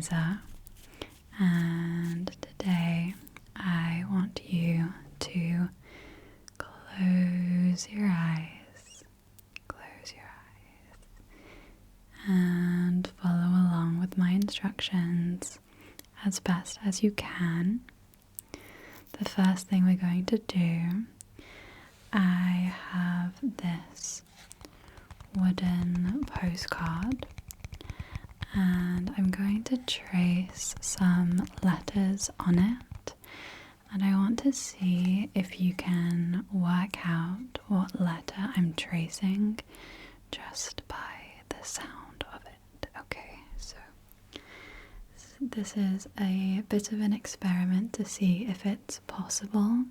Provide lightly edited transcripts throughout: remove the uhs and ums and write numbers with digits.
organizer, and today I want you to close your eyes, and follow along with my instructions as best as you can. The first thing we're going to do, I have this wooden postcard and I'm going to trace some letters on it, and I want to see if you can work out what letter I'm tracing just by the sound of it. Okay, so this is a bit of an experiment to see if it's possible,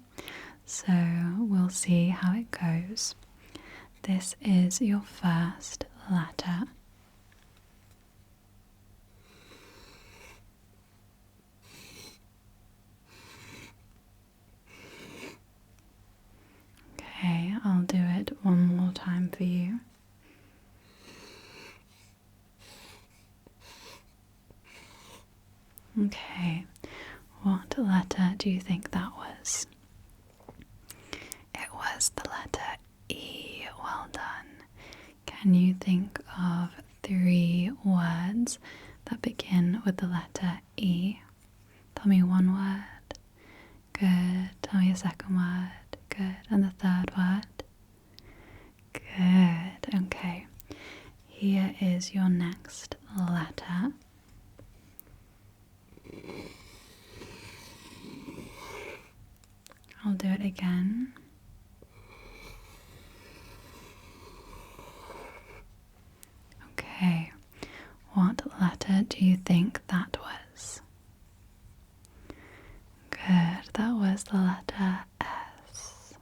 so we'll see how it goes. This is your first letter. Okay, I'll do it one more time for you. Okay, what letter do you think that was? It was the letter E. Well done. Can you think of 3 words that begin with the letter E? Tell me one word. Good. Tell me a second word. Good. And the third word? Good. Okay. Here is your next letter. I'll do it again. Okay. What letter do you think that was? Good. That was the letter S.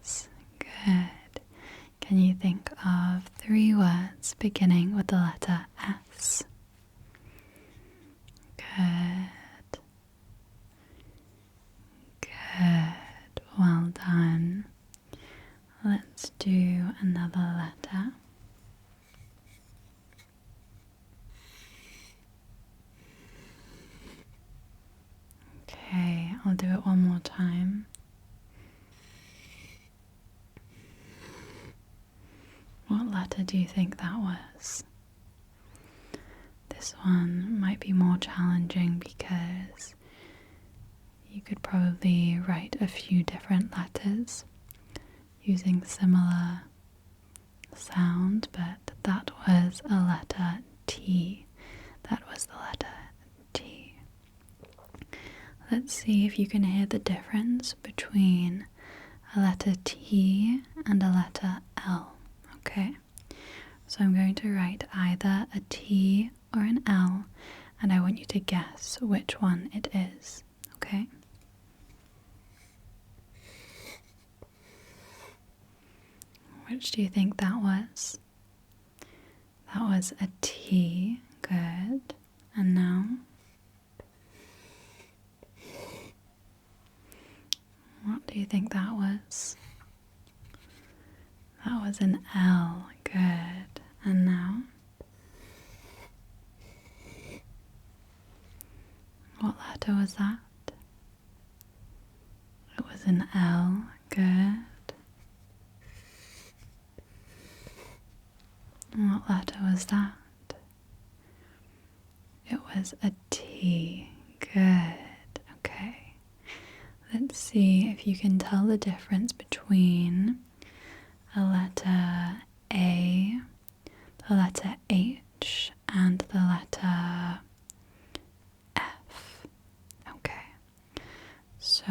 S. Good. Can you think of 3 words beginning with the letter S? Good. Good. Well done. Let's do another letter. Okay, I'll do it one more time. What letter do you think that was? This one might be more challenging because you could probably write a few different letters using similar sound, but that was a letter T. That was the letter T. Let's see if you can hear the difference between a letter T and a letter L. Okay, so I'm going to write either a T or an L, and I want you to guess which one it is. Okay? Which do you think that was? That was a T. Good. And now? What do you think that was? That was an L. Good. And now? What letter was that? It was an L. Good. And what letter was that? It was a T. Good. Okay. Let's see if you can tell the difference between a letter A, the letter H, and the letter F. Okay. So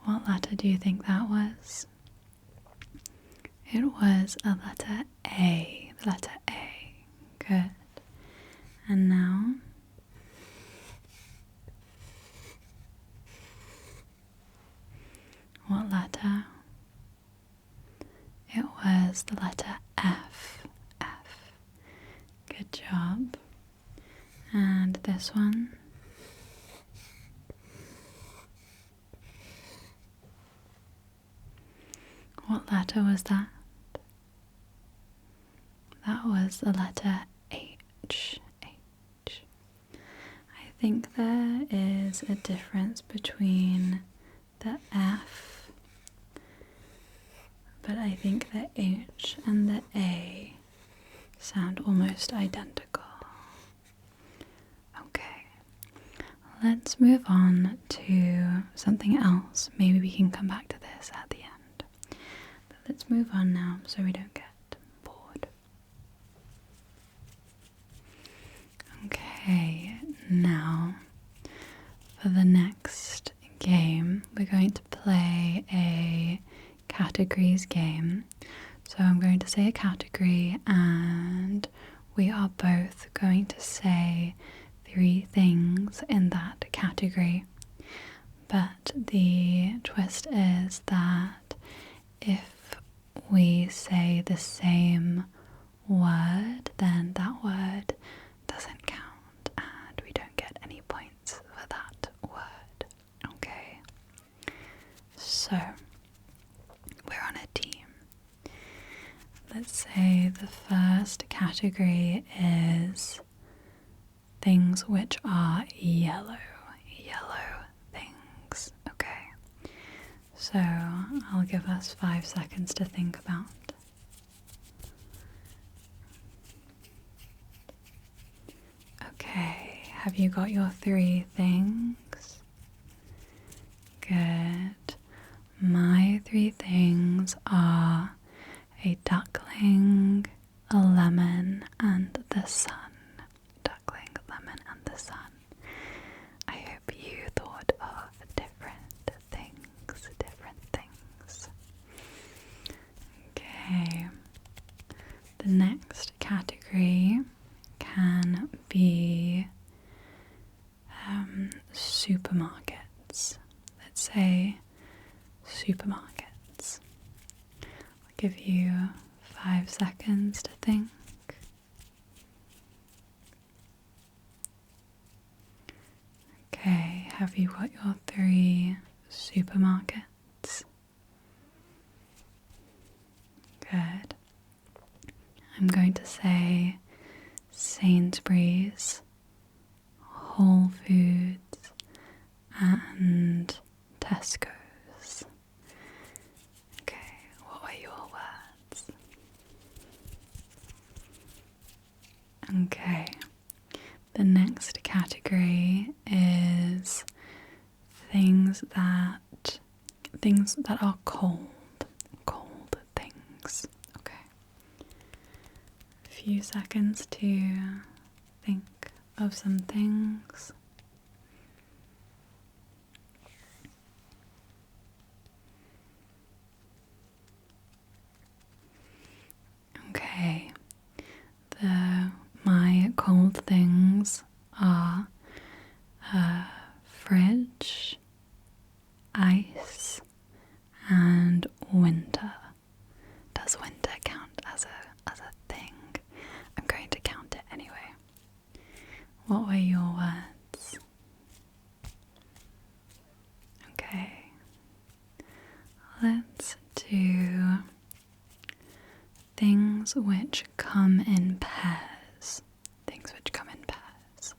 what letter do you think that was? It was a letter A. The letter A. Good. And now? What letter? It was the letter F. F. Good job. And this one? letter was that? That was the letter H. H. I think there is a difference between the F, but I think the H and the A sound almost identical. Okay, let's move on to something else. Maybe we can come back to this at the end. But let's move on now so we don't get bored. Okay, now for the next game, we're going to play a categories game. So I'm going to say a category and we are both going to say 3 things in that category. But the twist is that if we say the same word, then that word doesn't count and we don't get any points for that word. Okay, so we're on a team. Let's say the first category is things which are yellow. Yellow things. Okay, so I'll give us 5 seconds to think about. Okay, have you got your 3 things? Good. My 3 things are a duckling, a lemon, and the sun. Duckling, lemon, and the sun. I hope you thought of different things, Okay. The next category can be supermarkets. Let's say supermarkets. I'll give you 5 seconds to think. Okay, have you got your 3 supermarkets? Good. I'm going to say Sainsbury's, Whole Foods, and Tesco's. Okay, what were your words? Okay, the next category is things that are cold things. Okay, a few seconds to think of some things. Okay, my cold things are fridge, ice, and winter. Does winter count as a thing? I'm going to count it anyway. What were your words? Okay, let's do things which come in pairs. Things which come in pairs.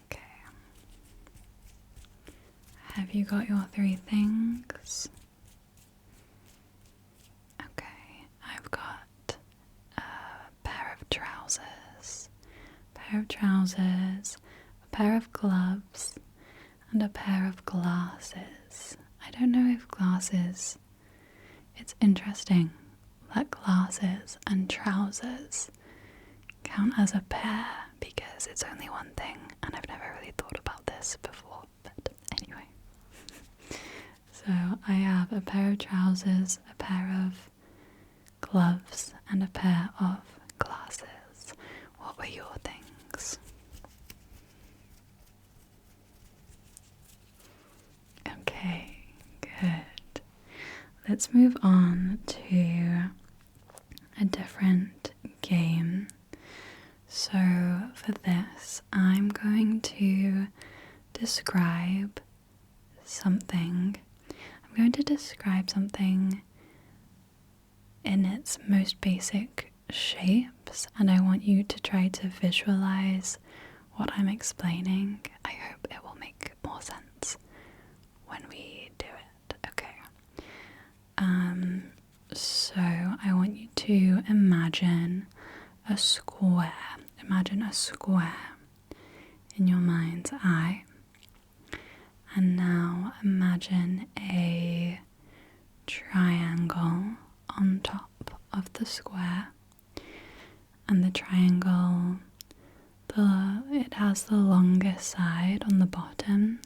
Okay. Have you got your 3 things? Okay, I've got a pair of trousers, a pair of gloves, and a pair of glasses. I don't know if glasses, it's interesting that glasses and trousers count as a pair because it's only one thing and I've never really thought about this before, but anyway. So I have a pair of trousers, a pair of gloves, and a pair of glasses. What were your things? Okay, good. Let's move on to a different game. So for this, I'm going to describe something. I'm going to describe something in its most basic shapes, and I want you to try to visualize what I'm explaining. I hope it will make more sense when we do it. Okay. So I want you to imagine a square. Imagine a square in your mind's eye. And now imagine a triangle on top of the square. And the triangle, it has the longest side on the bottom,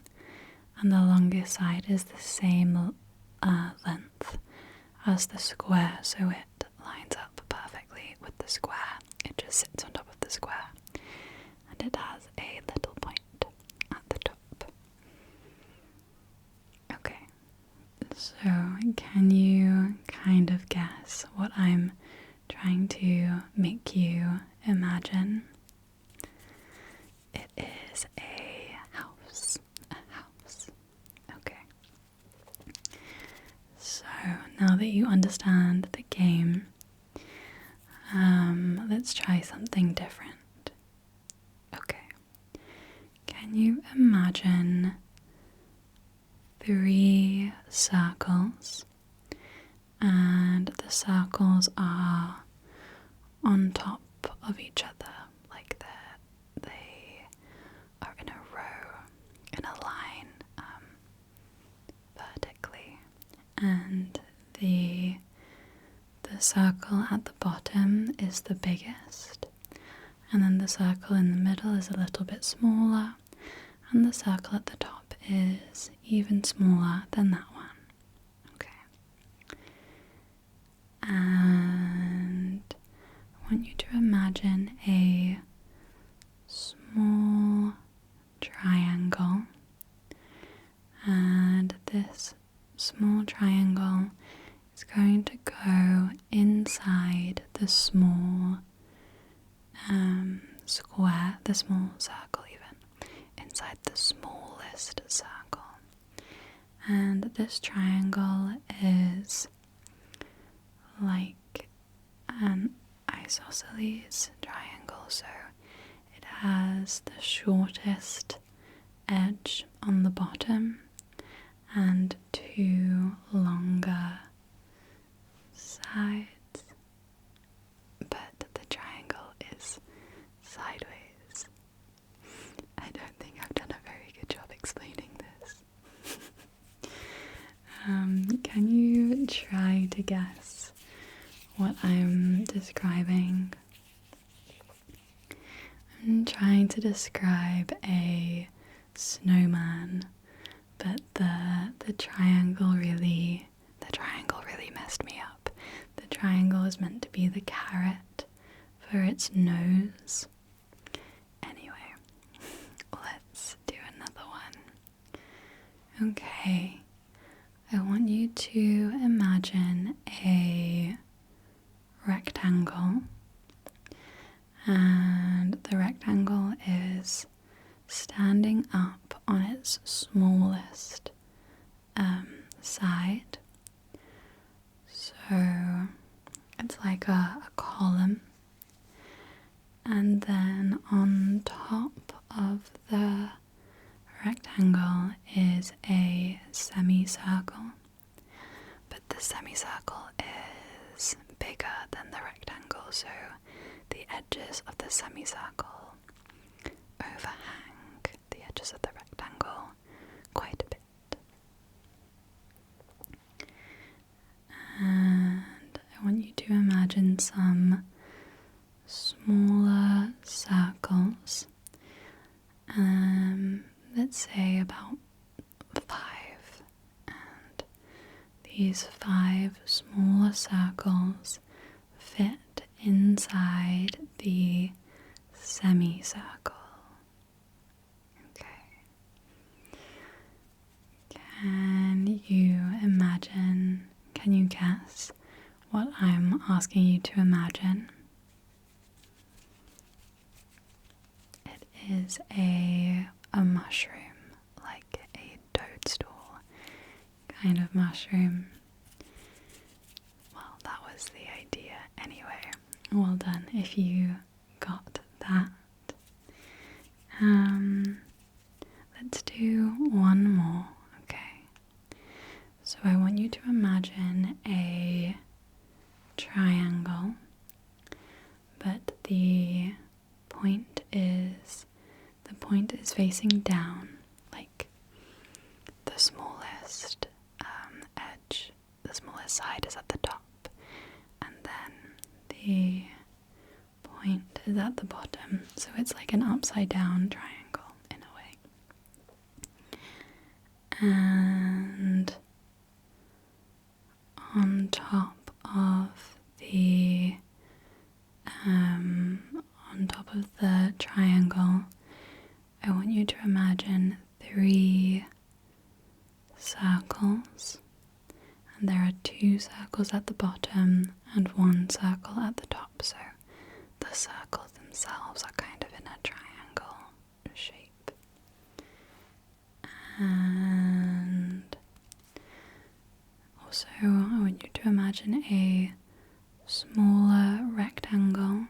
and the longest side is the same length as the square, so it lines up perfectly with the square. It just sits on top of the square, and it has a little point at the top. Okay, so can you kind of guess what I'm trying to make you imagine? It is a house. A house. Okay. So now that you understand the game, let's try something different. Okay. Can you imagine 3 circles, and the circles are on top of each other, like they are in a row, in a line, vertically, and the circle at the bottom is the biggest, and then the circle in the middle is a little bit smaller, and the circle at the top is even smaller than that one. Okay. And I want you to imagine a small triangle, and this small triangle is going to go inside the small square, the small circle even, inside the smallest circle. And this triangle is like an isosceles triangle, so it has the shortest edge on the bottom and 2 longer sides, but the triangle is sideways. I don't think I've done a very good job explaining this. Can you try to guess what I'm describing? I'm trying to describe a snowman, but the triangle really messed me up. The triangle is meant to be the carrot for its nose. Anyway, let's do another one. Okay, I want you to imagine a rectangle, and the rectangle is standing up on its smallest side. So it's like a column, and then on top of the rectangle is a semicircle, but the semicircle is bigger than the rectangle, so the edges of the semicircle overhang the edges of the rectangle quite a bit. And I want you to imagine some smaller circles, let's say about 5, and these 5 smaller circles fit inside the semicircle. Okay. Can you guess what I'm asking you to imagine? It is a mushroom, like a toadstool. kind of mushroom. Well, that was the idea anyway. Well done if you got that. Let's do one more, okay? So I want you to imagine a triangle, but the point is facing down, like the smallest edge, the smallest side is at the top, and then the point is at the bottom, so it's like an upside down triangle in a way. And on top of the triangle, I want you to imagine 3 circles, and there are 2 circles at the bottom and 1 circle at the top, so the circles themselves are kind of in a triangle shape. And also I want you to imagine a smaller rectangle,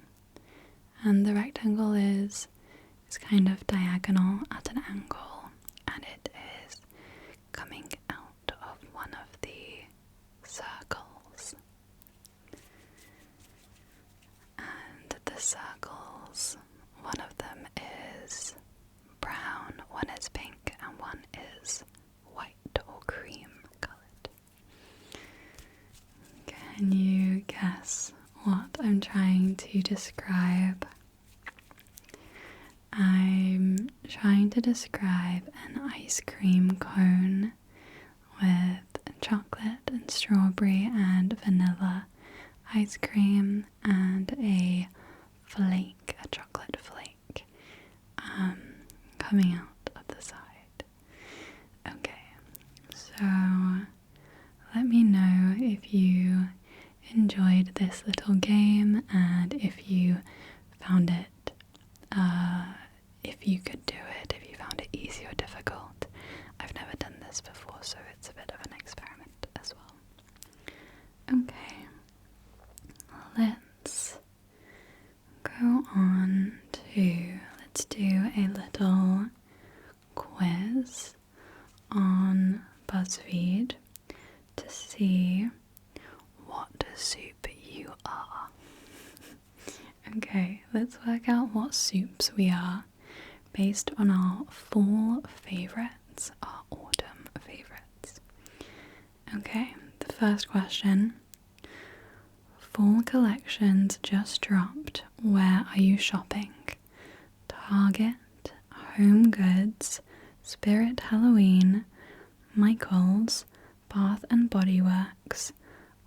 and the rectangle is kind of diagonal at an angle, and it is coming out of one of the circles. And the circles, one of them is brown, one is pink, and one is white or cream colored. Can you guess what I'm trying to describe? I'm trying to describe an ice cream cone with chocolate and strawberry and vanilla ice cream and a flake, a chocolate flake, coming out of the side. Okay, so let me know if you enjoyed this little game and if you found it, if you could do it, if you found it easy or difficult. I've never done this before, so it's a bit of an experiment as well. Okay, let's go on to, let's do a little quiz on Buzzfeed to see what soup you are. Okay, let's work out what soups we are based on our fall favourites, our autumn favourites. Okay, the first question. Fall collections just dropped. Where are you shopping? Target, Home Goods, Spirit Halloween, Michael's, Bath and Body Works,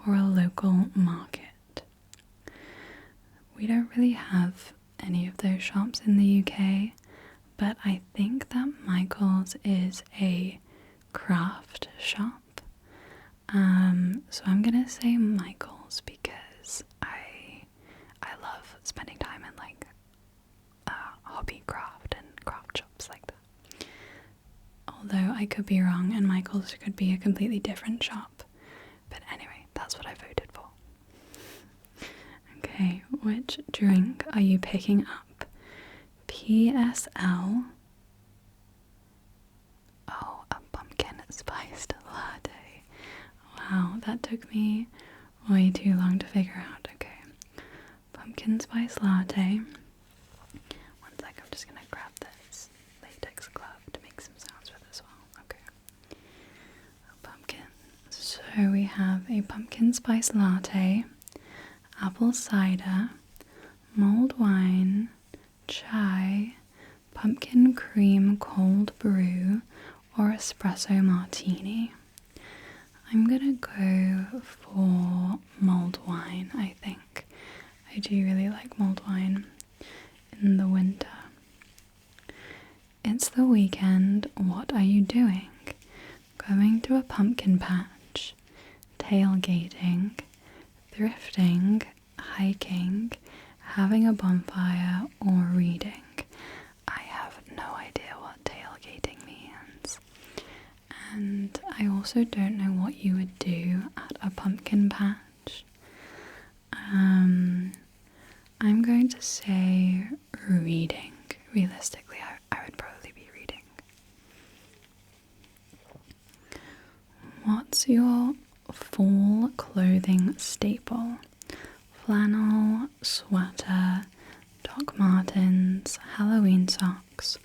or a local market? We don't really have any of those shops in the UK, but I think that Michael's is a craft shop. So I'm gonna say Michael's because I love spending time in like hobby craft and craft shops like that. Although I could be wrong and Michael's could be a completely different shop. But anyway, that's what I voted for. Okay, which drink are you picking up? PSL. Oh, a pumpkin spiced latte. Wow, that took me way too long to figure out. Okay, pumpkin spice latte. One sec, I'm just gonna grab this latex glove to make some sounds with as well. Okay, pumpkin. So we have a pumpkin spice latte, apple cider, mulled wine, chai, pumpkin cream cold brew, or espresso martini. I'm gonna go for mulled wine, I think. I do really like mulled wine in the winter. It's the weekend. What are you doing? Going to a pumpkin patch, tailgating, thrifting, hiking, having a bonfire, or reading. I have no idea what tailgating means. And I also don't know what you would do at a pumpkin patch. I'm going to say reading. Realistically, I would probably be reading. What's your fall clothing staple? Flannel, sweater, Doc Martens, Halloween socks,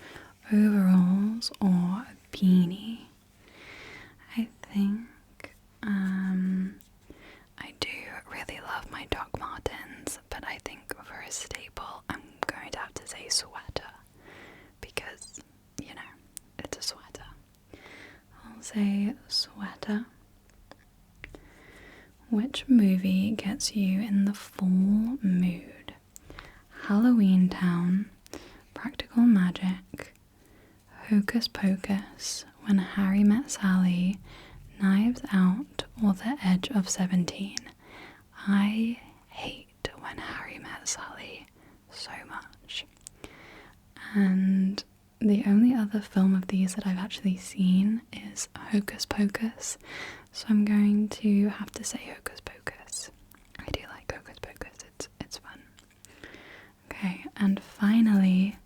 overalls, or beanie? I think I do really love my Doc Martens, but I think for a staple I'm going to have to say sweater because, you know, it's a sweater. I'll say sweater. Which movie gets you in the fall mood? Halloween Town, Practical Magic, Hocus Pocus, When Harry Met Sally, Knives Out, or The Edge of 17. I hate When Harry Met Sally so much. And the only other film of these that I've actually seen is Hocus Pocus, so I'm going to have to say Hocus Pocus. I do like Hocus Pocus, it's fun. Okay, and finally,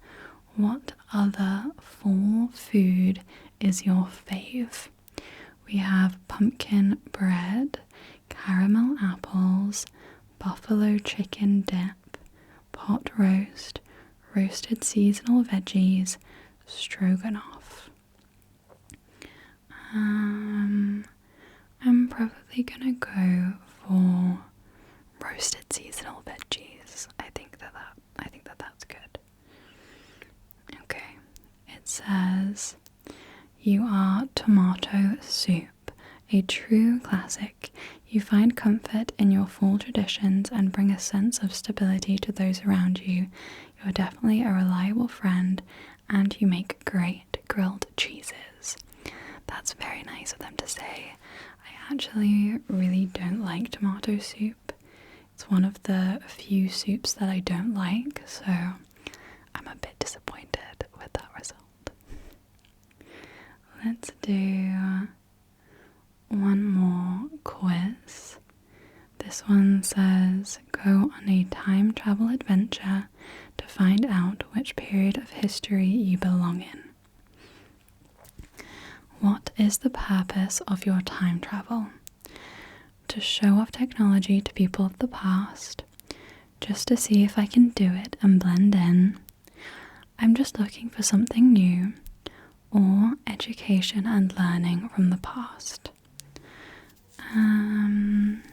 what other fall food is your fave? We have pumpkin bread, caramel apples, buffalo chicken dip, pot roast, roasted seasonal veggies, stroganoff. I'm probably gonna go for roasted seasonal veggies. I think that's good. Okay, it says you are tomato soup, a true classic. You find comfort in your fall traditions and bring a sense of stability to those around you. You're definitely a reliable friend, and you make great grilled cheeses. That's very nice of them to say. I actually really don't like tomato soup. It's one of the few soups that I don't like, so I'm a bit disappointed with that result. Let's do one more quiz. This one says, go on a time travel adventure to find out which period of history you belong in. What is the purpose of your time travel? To show off technology to people of the past, just to see if I can do it and blend in. I'm just looking for something new, or education and learning from the past. I'm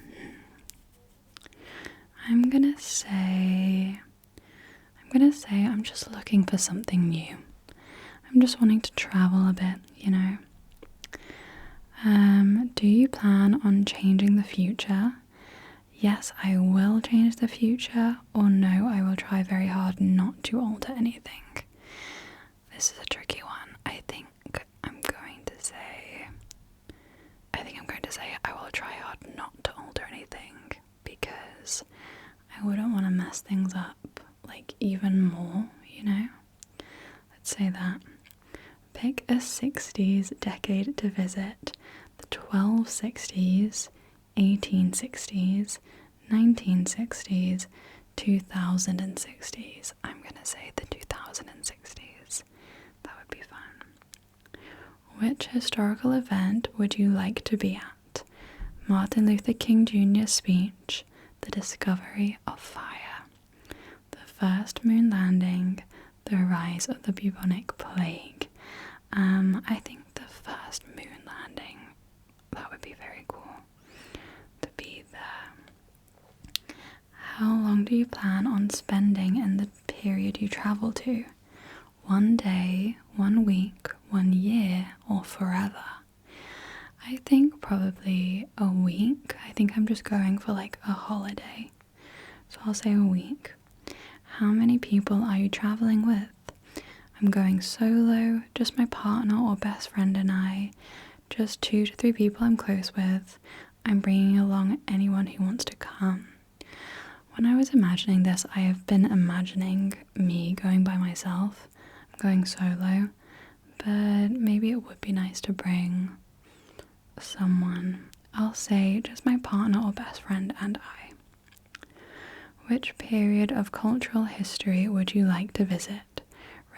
gonna say I'm just looking for something new. I'm just wanting to travel a bit, you know. Do you plan on changing the future? Yes, I will change the future, or no, I will try very hard not to alter anything. This is a tricky one. I think I'm going to say I will try hard not to alter anything because I wouldn't want to mess things up like even more, you know? Let's say that. Pick a 60s decade to visit. The 1260s, 1860s, 1960s, 2060s. I'm going to say the 2060s. That would be fun. Which historical event would you like to be at? Martin Luther King Jr.'s speech, the discovery of fire, the first moon landing, the rise of the bubonic plague. I think the first moon landing, that would be very cool to be there. How long do you plan on spending in the period you travel to? 1 day, 1 week, 1 year, or forever? I think probably a week. I think I'm just going for like a holiday. So I'll say a week. How many people are you traveling with? I'm going solo, just my partner or best friend and I, just 2 to 3 people I'm close with. I'm bringing along anyone who wants to come. When I was imagining this, I have been imagining me going by myself. I'm going solo, but maybe it would be nice to bring someone. I'll say just my partner or best friend and I. Which period of cultural history would you like to visit?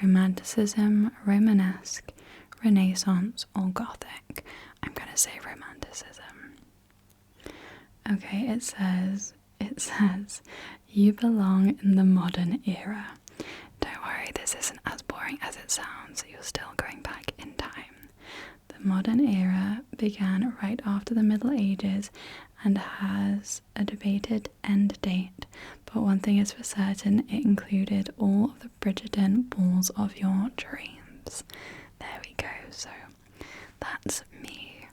Romanticism, Romanesque, Renaissance, or Gothic? I'm gonna say Romanticism. Okay, it says, you belong in the modern era. Don't worry, this isn't as boring as it sounds. You're still going back in time. The modern era began right after the Middle Ages and has a debated end date, but one thing is for certain, it included all of the Bridgerton balls of your dreams. There we go, so that's me.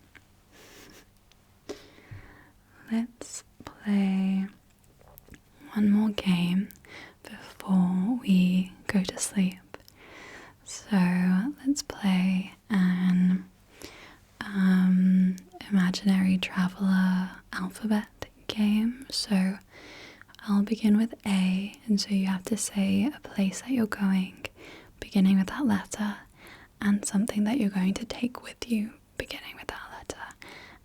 Let's play one more game before we go to sleep. So let's play an imaginary traveler alphabet game. So I'll begin with A, and so you have to say a place that you're going, beginning with that letter, and something that you're going to take with you, beginning with that letter,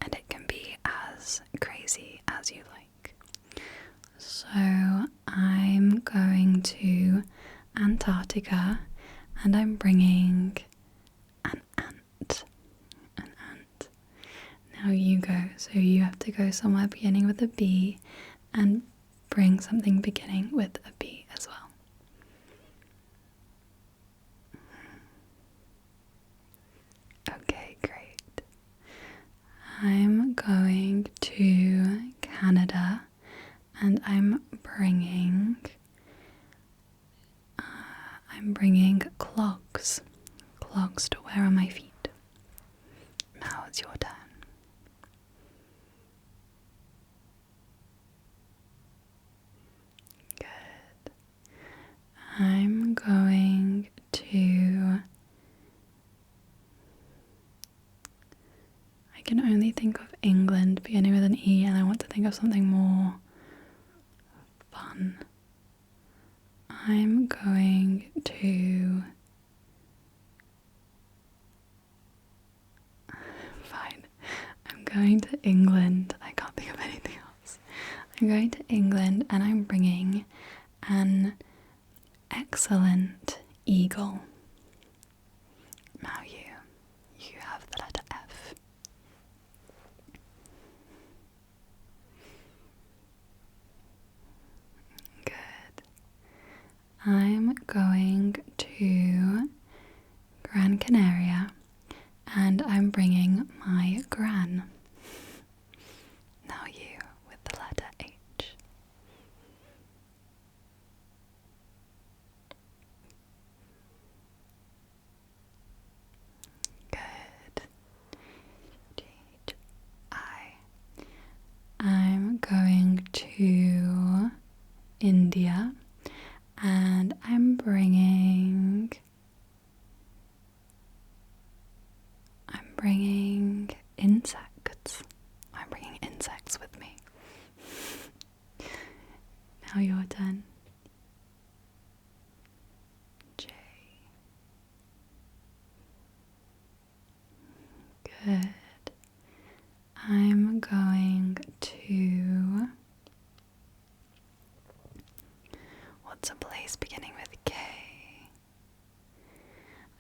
and it can be as crazy as you like. So I'm going to Antarctica, and I'm bringing an ant. Now you go. So you have to go somewhere beginning with a B and bring something beginning with a B as well. Okay, great. I'm going to Canada, and I'm bringing clogs to wear on my feet. Now it's your turn. Good. I'm going to... I can only think of England beginning with an E, and I want to think of something more fun. I'm going to... Fine. I'm going to England. I can't think of anything else. I'm going to England, and I'm bringing an excellent eagle. Now you have the letter F. Good. I'm going to Gran Canaria, and I'm bringing my gran. Now you with the letter H. Good. I'm going to India, and I'm bringing insects. I'm bringing insects with me. Now your turn. J. Good. I'm going to... What's a place beginning with K?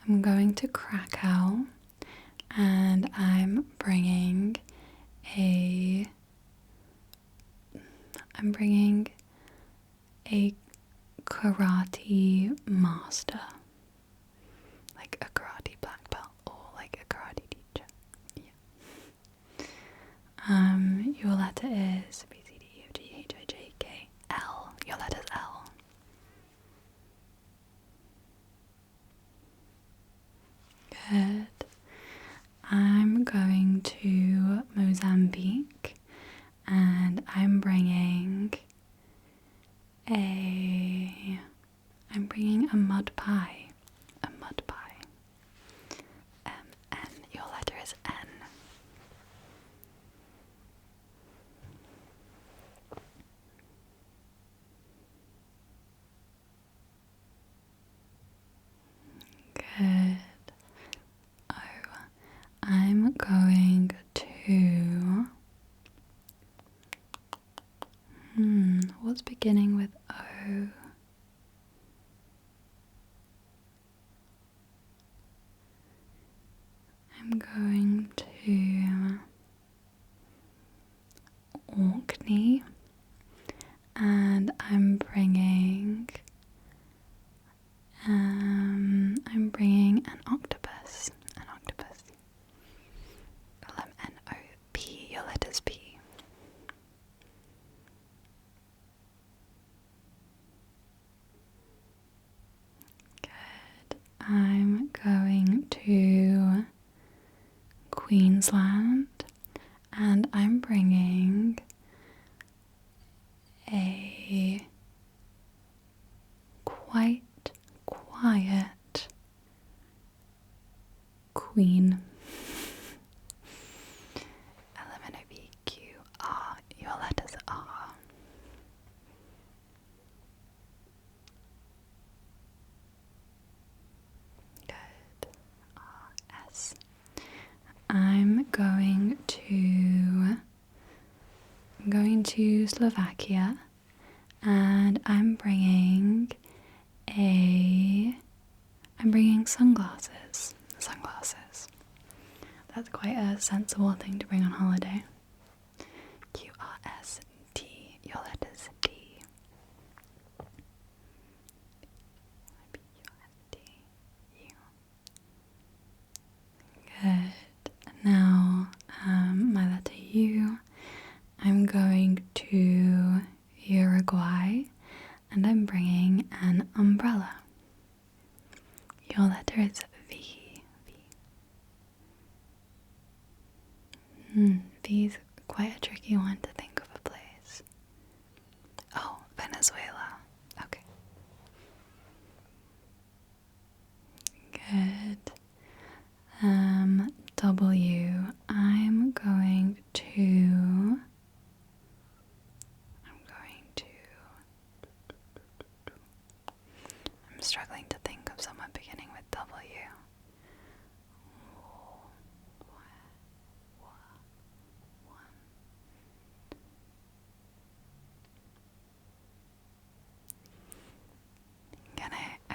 I'm going to Krakow, and I'm bringing a karate master, like a karate black belt or like a karate teacher. Yeah. Your letter is B, C, D, E, F, G, H, I, J, K, L. Your letter's L. Good. I'm going to Mozambique, and I'm bringing a mud pie. A mud pie. N. Your letter is N. Good. I'm going to I'm going to Orkney, and I'm bringing an octopus. N-O-P, your letters P. Good. I'm going to Queensland, and I'm bringing a quite quiet queen. L-M-N-O-P-Q-R, your letters are. Good. R-S. I'm going to Slovakia, and I'm bringing sunglasses. That's quite a sensible thing to bring on holiday. Q-R-S-T, your letters D. P-U-S-D-U. Good. Now, my letter U. I'm going to Uruguay, and I'm bringing an umbrella. Your letter is V. V is quite a tricky one to think of a place. Oh, Venezuela. Okay. Good. W. I'm struggling to think of someone beginning with W.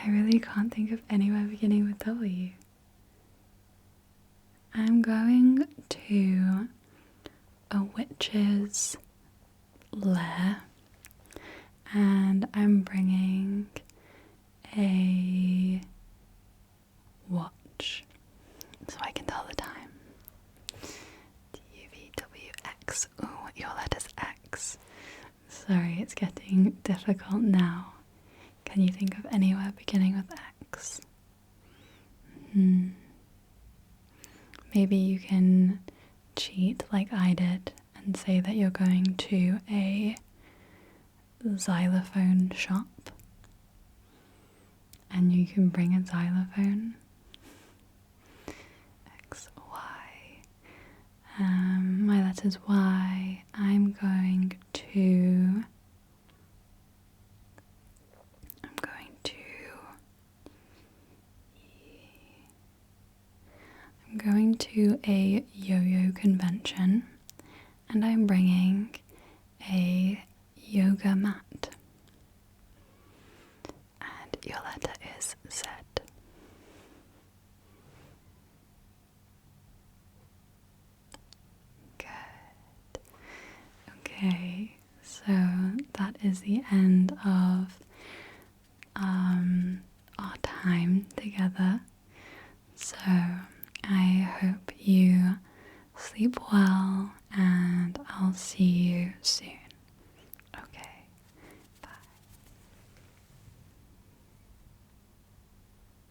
I really can't think of anywhere beginning with W. I'm going to a witch's lair, and I'm bringing a watch so I can tell the time. D-U-V-W-X. Ooh, your letter's X. Sorry, it's getting difficult now. Can you think of anywhere beginning with X? Maybe you can cheat like I did and say that you're going to a xylophone shop and you can bring a xylophone. X, Y. My letter's Y. I'm going to a yo-yo convention, and I'm bringing a yoga mat. And your letter is Z. Good. Okay, so that is the end of our time together. So I hope you sleep well, and I'll see you soon.